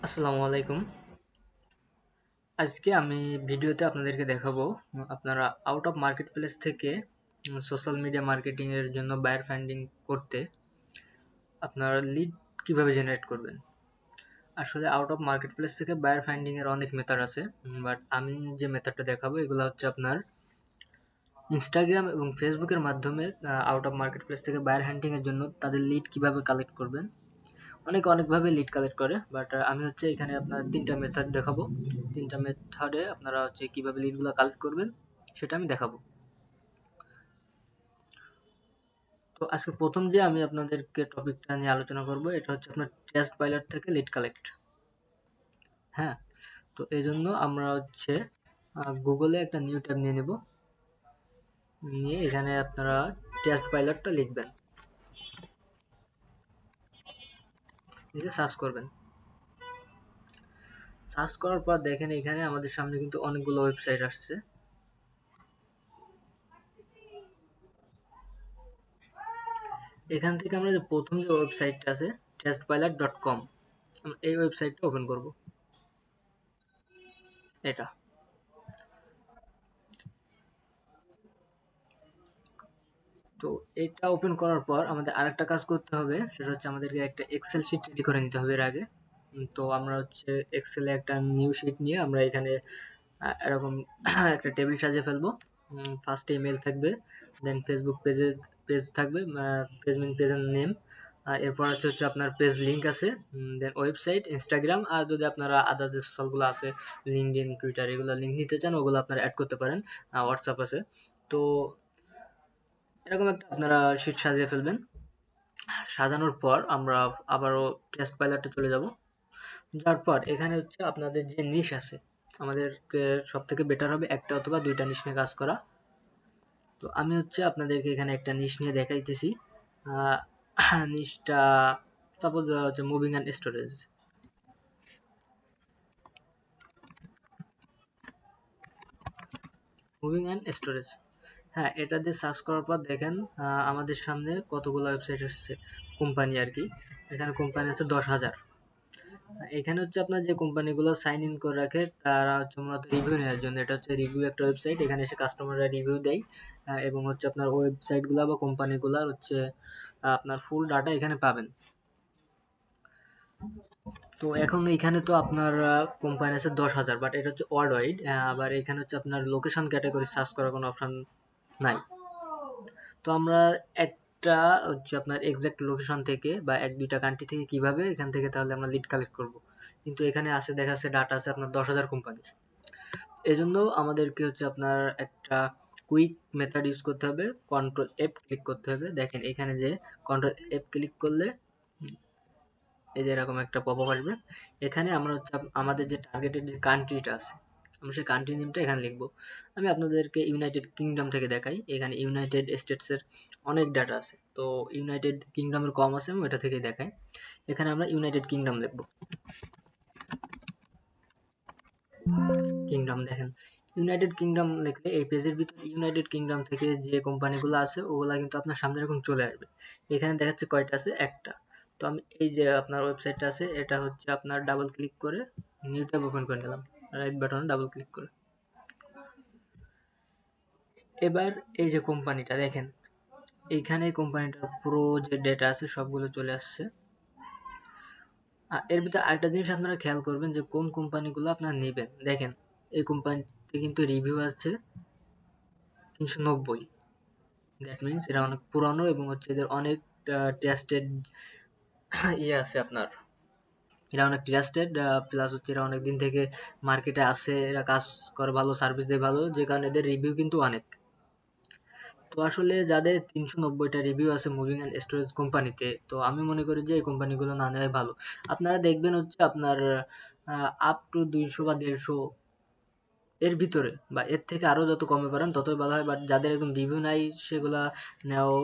আসসালামু আলাইকুম। আজকে আমি ভিডিওতে আপনাদেরকে দেখাবো আপনারা আউট অফ মার্কেট প্লেস থেকে সোশ্যাল মিডিয়া মার্কেটিং এর জন্য বায়ার ফাইন্ডিং করতে আপনারা লিড কিভাবে জেনারেট করবেন। আসলে আউট অফ মার্কেট প্লেস থেকে বায়ার ফাইন্ডিং এর অনেক মেথড আছে, বাট আমি যে মেথডটা দেখাবো এগুলো হচ্ছে আপনার ইনস্টাগ্রাম এবং ফেসবুকের মাধ্যমে আউট অফ মার্কেট প্লেস থেকে বায়ার হান্টিং এর জন্য তাদের লিড কিভাবে কালেক্ট করবেন। অনেকে অনেকভাবে লিড কালেক্ট করে, বাট আমি হচ্ছে এখানে আপনার ৩ টা মেথড দেখাবো। ৩ টা মেথডে আপনারা হচ্ছে কিভাবে লিডগুলা কালেক্ট করবেন সেটা আমি দেখাবো। তো আজকে ১ম যে আমি আপনাদেরকে টপিকটা নিয়ে আলোচনা করব এটা হচ্ছে আপনার টেস্ট পাইলট থেকে লিড কালেক্ট। হ্যাঁ? তো এজন্য আমরা হচ্ছে Google এ একটা নিউ ট্যাব নিয়ে নিব। নিয়ে এখানে আপনারা টেস্ট পাইলটটা লিখবেন। লিখে সার্চ করবেন। সার্চ করার পর দেখেন এখানে আমাদের সামনে কিন্তু অনেকগুলো ওয়েবসাইট আসছে। এখান থেকে আমরা যে ১ম যে ওয়েবসাইটটা আছে testpilot.com, এই ওয়েবসাইটটা ওপেন করব। এটা। তো এটা ওপেন করার পর আমাদের আরেকটা কাজ করতে হবে, সেটা হচ্ছে আমাদেরকে একটা এক্সেল শিট রেডি করে নিতে হবে এর আগে। তো আমরা হচ্ছে এক্সেলে একটা নিউ শিট নিয়ে আমরা এখানে এরকম একটা টেবিল সাজিয়ে ফেলবো। ফার্স্টে ইমেল থাকবে, দেন ফেসবুক পেজ থাকবে, পেজ মিন পেজের নেম, এরপর হচ্ছে আপনার পেজ লিঙ্ক আছে, দেন ওয়েবসাইট, ইনস্টাগ্রাম, আর যদি আপনারা আদার যে সোশ্যালগুলো আছে লিঙ্কডইন, টুইটার এগুলো লিঙ্ক নিতে চান ওগুলো আপনারা অ্যাড করতে পারেন। হোয়াটসঅ্যাপ আছে। তো এরকম একটা আপনারা শিট সাজিয়ে ফেলবেন। সাজানোর পর আমরা আবারও টেস্ট পাইলটে চলে যাব। যাওয়ার পর এখানে হচ্ছে আপনাদের যে নিশ আছে, আমাদেরকে সবথেকে বেটার হবে একটা অথবা ২ টা নিশ নিয়ে কাজ করা। তো আমি হচ্ছে আপনাদেরকে এখানে একটা নিশ নিয়ে দেখাইতেছি। নিশটা সাপোজ হচ্ছে moving and storage. Moving and storage. হ্যাঁ, এটা দিয়ে সার্চ করার পর দেখেন আমাদের সামনে কতগুলো ওয়েবসাইট আসছে, কোম্পানি আর কি। এখানে কোম্পানি আছে ১০,০০০। এখানে হচ্ছে আপনার যে কোম্পানিগুলো সাইন ইন করে রাখে তারা হচ্ছে মূলত রিভিউ নেওয়ার জন্য। এটা হচ্ছে রিভিউ একটা ওয়েবসাইট, এখানে এসে কাস্টমাররা রিভিউ দেয়, এবং হচ্ছে আপনার ওয়েবসাইটগুলো বা কোম্পানিগুলোর হচ্ছে আপনার ফুল ডাটা এখানে পাবেন। তো এখন এখানে তো আপনার কোম্পানি আছে ১০,০০০, বাট এটা হচ্ছে ওয়ার্ল্ড ওয়াইড। আবার এখানে হচ্ছে আপনার লোকেশন ক্যাটাগরি সার্চ করার কোনো অপশন নাই। তো আমরা একটা হচ্ছে আপনার এক্সাক্ট লোকেশন থেকে বা ১-২ টা কান্ট্রি থেকে কিভাবে এখান থেকে তাহলে আমরা লিড কালেক্ট করব। কিন্তু এখানে আছে, দেখা যাচ্ছে ডাটা আছে আপনার ১০,০০০ কোম্পানির। এজন্য আমাদেরকে হচ্ছে আপনার একটা কুইক মেথড ইউজ করতে হবে। কন্ট্রোল এফ ক্লিক করতে হবে। দেখেন এখানে যে কন্ট্রোল এফ ক্লিক করলে এই যে এরকম একটা পপআপ আসবে। এখানে আমরা হচ্ছে আমাদের যে টার্গেটেড যে কান্ট্রিটা আছে, আমরা সেই কান্ট্রি নেমটা এখানে লিখব। আমি আপনাদেরকে ইউনাইটেড কিংডম থেকে দেখাই। এখানে ইউনাইটেড স্টেটসের অনেক ডাটা আছে। তো ইউনাইটেড কিংডমের কম আছে, আমি ওটা থেকেই দেখাই। এখানে আমরা ইউনাইটেড কিংডম লিখব। কিংডম দেখেন। ইউনাইটেড কিংডম লিখলে এই পেজের ভিতরে ইউনাইটেড কিংডম থেকে যে কোম্পানিগুলো আছে ওগুলা কিন্তু আপনার সামনে এরকম চলে আসবে। এখানে দেখাচ্ছে কয়টা আছে? একটা। তো আমি এই যে আপনার ওয়েবসাইটটা আছে এটা হচ্ছে আপনার ডাবল ক্লিক করে নিউ ট্যাব ওপেন করে নিলাম। রাইট বাটনে ডাবল ক্লিক করে। এবার এই যে কোম্পানিটা দেখেন, এইখানে কোম্পানিটার পুরো যে ডেটা আছে সবগুলো চলে আসছে। এর ভিতরে আরেকটা জিনিস আপনারা খেয়াল করবেন যে কোন কোম্পানিগুলো আপনারা নেবেন। দেখেন এই কোম্পানিতে কিন্তু রিভিউ আছে ৩৯০। দ্যাট মিনস এরা অনেক পুরানো এবং হচ্ছে এদের অনেক ট্রাস্টেড ইয়ে আছে আপনার। এরা অনেক ট্রাস্টেড, প্লাস হচ্ছে এরা অনেক দিন থেকে মার্কেটে আছে, এরা কাজ করে ভালো, সার্ভিস দেয় ভালো, যে কারণে এদের রিভিউ কিন্তু অনেক। তো আসলে যাদের ৩৯০টা রিভিউ আছে মুভিং অ্যান্ড স্টোরেজ কোম্পানিতে, তো আমি মনে করি যে এই কোম্পানিগুলো না নেওয়াই ভালো। আপনারা দেখবেন হচ্ছে আপনার আপ টু ২০০ বা ১৫০ এর ভিতরে বা এর থেকে আরো যত কমে পারেন ততই ভালো হয়। বাট যাদের একদম রিভিউ নাই সেগুলা নেওয়া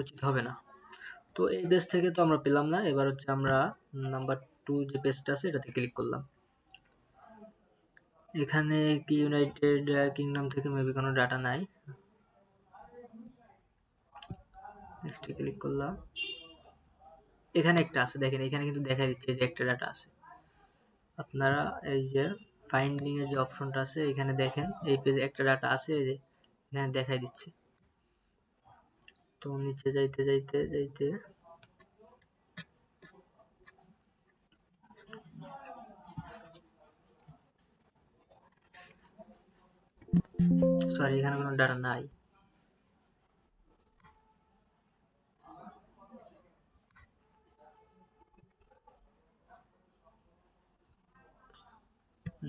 উচিত হবে না। তো এই পেজ থেকে তো আমরা পেলাম না। এবার হচ্ছে আমরা নাম্বার 2 যে পেজটা আছে এটাতে ক্লিক করলাম। এখানে কি ইউনাইটেড কিংডম থেকে মেবি কোনো ডাটা নাই। নেক্সটে ক্লিক করলাম। এখানে একটা আছে, দেখেন এখানে কিন্তু দেখা দিচ্ছে যে একটা ডাটা আছে। আপনারা এই যে ফাইন্ডিং এর যে অপশনটা আছে এখানে দেখেন, এই পেজে একটা ডাটা আছে, এই যে এখানে দেখাই দিচ্ছে। তো নিচে যাইতে যাইতে যাইতে সরি, এখানে কোনো ডাটা নাই।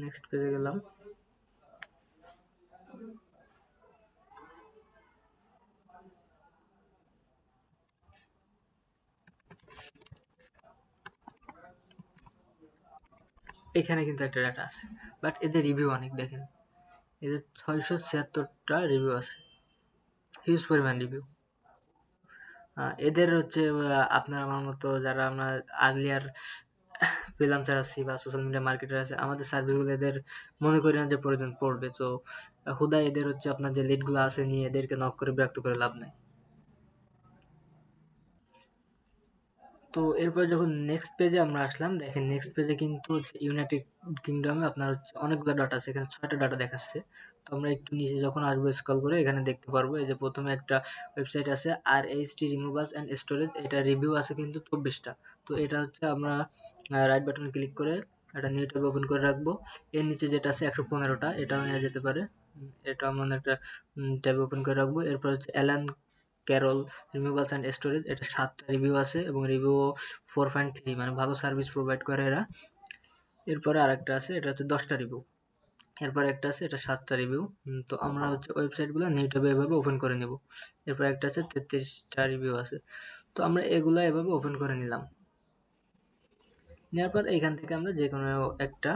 নেক্সট পেজে গেলাম। এখানে কিন্তু একটা ডাটা আছে, বাট এদের রিভিউ অনেক। দেখেন এদের 676টা রিভিউ আছে, হিউজ পরিমাণ রিভিউ। এদের হচ্ছে আপনার আমার মতো যারা আমরা আর্লিয়ার ফ্রিল্যান্সার আছি বা সোশ্যাল মিডিয়া মার্কেটার আছে, আমাদের সার্ভিসগুলো এদের মনে করি না যে প্রয়োজন পড়বে। তো হুদা এদের হচ্ছে আপনার যে লিডগুলো আছে নিয়ে এদেরকে নক করে বিরক্ত করে লাভ নাই। তো এরপর যখন নেক্সট পেজে আমরা আসলাম, দেখেন নেক্সট পেজে কিন্তু ইউনাইটেড কিংডমে আপনার হচ্ছে অনেকগুলো ডাটা আছে, এখানে 6টা ডাটা দেখাচ্ছে। তো আমরা একটু নিচে যখন আসবো স্ক্রল করে এখানে দেখতে পারবো, এই যে প্রথমে একটা ওয়েবসাইট আছে RHT রিমুভালস অ্যান্ড স্টোরেজ, এটা রিভিউ আছে কিন্তু 24টা। তো এটা হচ্ছে আমরা রাইট বাটন ক্লিক করে একটা নিউ ট্যাব ওপেন করে রাখবো। এর নিচে যেটা আছে 115টা, এটাও নেওয়া যেতে পারে। এটা আমরা একটা ট্যাব ওপেন করে রাখবো। এরপর হচ্ছে Alan Carroll removals and storage, এটা 7টা রিভিউ আছে এবং রিভিউ 4.3, মানে ভালো সার্ভিস প্রোভাইড করে এরা। এরপরে আরেকটা আছে, এটা হচ্ছে 10টা রিভিউ। এরপর একটা আছে, এটা 7টা রিভিউ। তো আমরা হচ্ছে ওয়েবসাইটগুলো নিউ ট্যাবে এভাবে ওপেন করে নিব। এরপর একটা আছে 33টা রিভিউ আছে। তো আমরা এগুলা এভাবে ওপেন করে নিলাম। নেওয়ার পর এখান থেকে আমরা যে কোনো একটা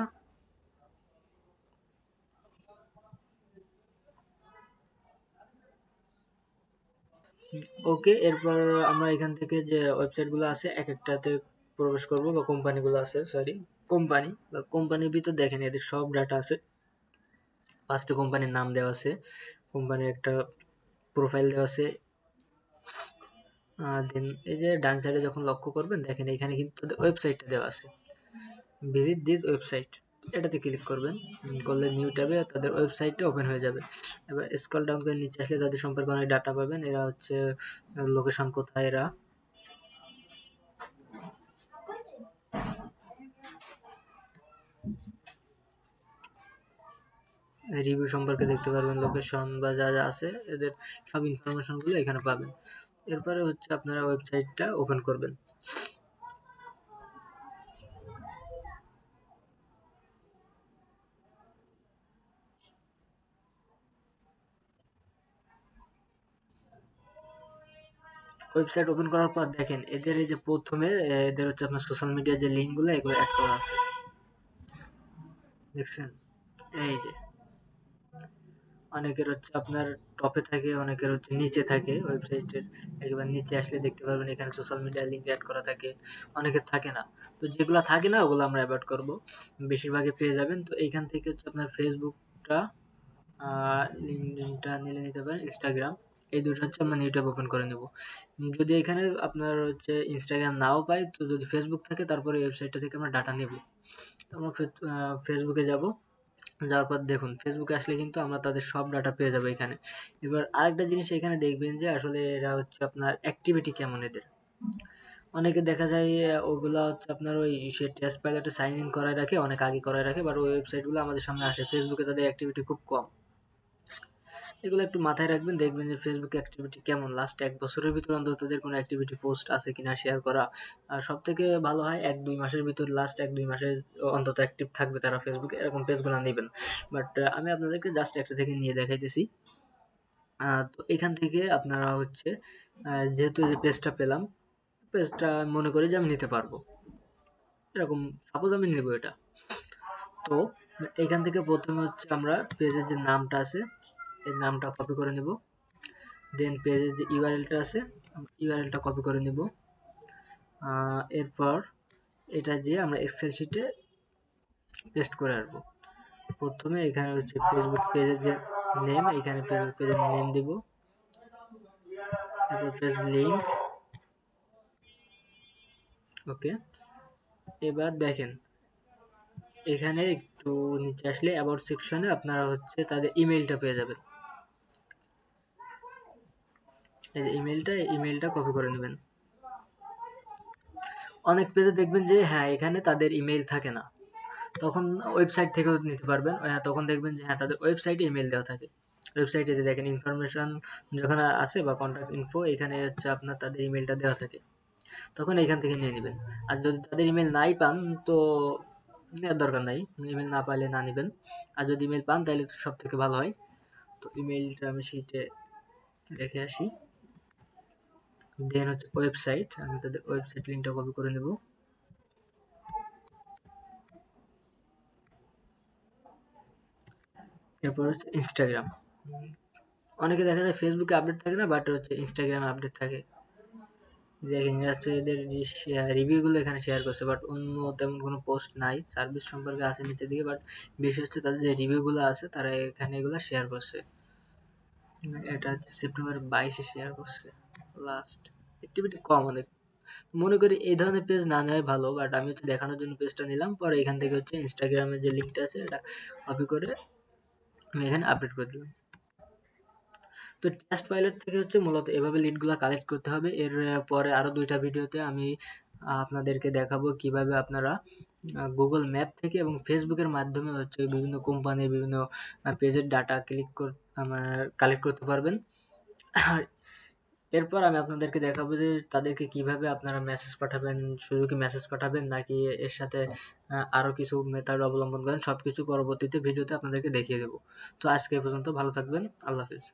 ওকে। এরপর আমরা এখান থেকে যে ওয়েবসাইটগুলো আছে এক একটাতে প্রবেশ করব, বা কোম্পানিগুলো আছে, সরি কোম্পানি বা কোম্পানির ভিতর দেখেন এদের সব ডাটা আছে। ফার্স্টে কোম্পানির নাম দেওয়া আছে, কোম্পানির একটা প্রোফাইল দেওয়া আছে। দেন এই যে ডান সাইডে যখন লক্ষ্য করবেন দেখেন এখানে কিন্তু তাদের ওয়েবসাইটটা দেওয়া আছে, ভিজিট দিস ওয়েবসাইট। এটাতে ক্লিক করবেন, করলে নিউ ট্যাবে তাদের ওয়েবসাইটটা ওপেন হয়ে যাবে। এবার স্ক্রল ডাউন করে নিচে আসলে তাদের সম্পর্কে অনেক ডাটা পাবেন। এরা হচ্ছে লোকেশন কোথায়, এরা রিভিউ সম্পর্কে দেখতে পারবেন, লোকেশন বা যা যা আছে এদের সব ইনফরমেশনগুলো এখানে পাবেন। এরপরে হচ্ছে আপনারা ওয়েবসাইটটা ওপেন করবেন। ওয়েবসাইট ওপেন করার পর দেখেন এদের এই যে প্রথমে এদের হচ্ছে আপনার সোশ্যাল মিডিয়ার যে লিঙ্কগুলো এগুলো অ্যাড করা আছে, দেখছেন? এই যে অনেকের হচ্ছে আপনার টপে থাকে, অনেকের হচ্ছে নিচে থাকে। ওয়েবসাইটের একেবারে নিচে আসলে দেখতে পারবেন এখানে সোশ্যাল মিডিয়ার লিঙ্ক অ্যাড করা থাকে, অনেকের থাকে না। তো যেগুলো থাকে না ওগুলো আমরা অ্যাভয়েড করব, বেশিরভাগই পেয়ে যাবেন। তো এইখান থেকে হচ্ছে আপনার ফেসবুকটা, লিঙ্কডইনটা নিলে নিতে পারেন, ইনস্টাগ্রাম, এই দুটো হচ্ছে আমরা নিউ ট্যাব ওপেন করে নেব। যদি এখানে আপনার হচ্ছে ইনস্টাগ্রাম নাও পাই, তো যদি ফেসবুক থাকে তারপরে ওয়েবসাইটটা থেকে আমরা ডাটা নেব। তো আমরা ফেসবুকে যাব, যাওয়ার পর দেখুন ফেসবুকে আসলে কিন্তু আমরা তাদের সব ডাটা পেয়ে যাবো এখানে। এবার আরেকটা জিনিস এখানে দেখবেন যে আসলে এরা হচ্ছে আপনার অ্যাক্টিভিটি কেমন এদের। অনেকে দেখা যায় ওগুলা হচ্ছে আপনার ওই সে টেস্ট পাইলটে সাইন ইন করায় রাখে, অনেক আগে করায় রাখে, বাট ওই ওয়েবসাইটগুলো আমাদের সামনে আসে, ফেসবুকে তাদের অ্যাক্টিভিটি খুব কম। এগুলো একটু মাথায় রাখবেন, দেখবেন যে ফেসবুক অ্যাক্টিভিটি কেমন, লাস্ট 1 বছরের ভিতর অন্তত তাদের কোনো অ্যাক্টিভিটি পোস্ট আছে কিনা শেয়ার করা। আর সব থেকে ভালো হয় 1-2 মাসের ভিতর, লাস্ট 1-2 মাসে অন্তত অ্যাক্টিভ থাকবে তারা ফেসবুকে, এরকম পেজগুলো নেবেন। বাট আমি আপনাদেরকে জাস্ট একটা থেকে নিয়ে দেখাইতেছি। তো এখান থেকে আপনারা হচ্ছে যেহেতু এই যে পেজটা পেলাম, পেজটা মনে করি যে আমি নিতে পারবো, এরকম সাপোজ আমি নেব এটা। তো এখান থেকে প্রথমে হচ্ছে আমরা পেজের যে নামটা আছে এই নামটা কপি করে নেব। দেন পেজের যে ইউআরএলটা আছে ইউআরএলটা কপি করে নিব। এরপর এটা দিয়ে আমরা এক্সেল শিটে পেস্ট করে আসবো। প্রথমে এখানে হচ্ছে ফেসবুক পেজের যে নেম, এখানে ফেসবুক পেজের নেম দিব। এরপর পেজ লিংক, ওকে। এবার দেখেন এখানে একটু নিচে আসলে অ্যাবাউট সেকশনে আপনারা হচ্ছে তাদের ইমেইলটা পেয়ে যাবেন। এই যে ইমেইলটা কপি করে নেবেন। অনেক পেজে দেখবেন যে হ্যাঁ, এখানে তাদের ইমেইল থাকে না। তখন ওয়েবসাইট থেকেও নিতে পারবেন। তখন দেখবেন যে হ্যাঁ, তাদের ওয়েবসাইটে ইমেইল দেওয়া থাকে। ওয়েবসাইটে যে দেখেন ইনফরমেশন যখন আছে বা কনট্যাক্ট ইনফো, এখানে হচ্ছে আপনার তাদের ইমেইলটা দেওয়া থাকে। তখন এখান থেকে নিয়ে নিবেন। আর যদি তাদের ইমেইল নাই পান তো নেওয়ার দরকার নাই। ইমেইল না পাইলে না নিবেন। আর যদি ইমেইল পান তাহলে তো সবথেকে ভালো হয়। তো ইমেইলটা আমি শিটে রেখে আসি। দেন হচ্ছে ওয়েবসাইট। আমি তাদের ওয়েবসাইট লিঙ্কটা কপি করে নেব। এরপর হচ্ছে ইনস্টাগ্রাম। অনেকে দেখা যায় ফেসবুকে আপডেট থাকে না, বাট হচ্ছে ইনস্টাগ্রামে আপডেট থাকে। দেখেন হচ্ছে এদের যে রিভিউ গুলো এখানে শেয়ার করছে, বাট অন্য তেমন কোনো পোস্ট নাই। সার্ভিস সম্পর্কে আছে নিচের দিকে, বাট বেশি হচ্ছে তাদের যে রিভিউ গুলো আছে তারা এখানে এগুলো শেয়ার করছে। এটা হচ্ছে সেপ্টেম্বর 22-এ শেয়ার করছে লাস্ট। অ্যাক্টিভিটি কম অনেক। মনে করি এই ধরনের পেজ না নেওয়াই ভালো, বাট আমি হচ্ছে দেখানোর জন্য পেজটা নিলাম। পরে এখান থেকে হচ্ছে ইনস্টাগ্রামের যে লিঙ্কটা আছে এটা কপি করে আমি এখানে আপডেট করে দিলাম। তো টেস্ট পাইলট থেকে হচ্ছে মূলত এভাবে লিডগুলা কালেক্ট করতে হবে। এর পরে আরো ২ টা ভিডিওতে আমি আপনাদেরকে দেখাবো কিভাবে আপনারা গুগল ম্যাপ থেকে এবং ফেসবুকের মাধ্যমে হচ্ছে বিভিন্ন কোম্পানির বিভিন্ন পেজের ডাটা কালেক্ট করতে পারবেন। আর এরপর আমি আপনাদেরকে দেখাবো যে তাদেরকে কিভাবে আপনারা মেসেজ পাঠাবেন, শুধু কি মেসেজ পাঠাবেন নাকি এর সাথে আরো কিছু মেথড অবলম্বন করেন, সবকিছু পরবর্তীতে ভিডিওতে আপনাদেরকে দেখিয়ে দেব। তো আজকে এ পর্যন্ত, ভালো থাকবেন। আল্লাহ হাফেজ।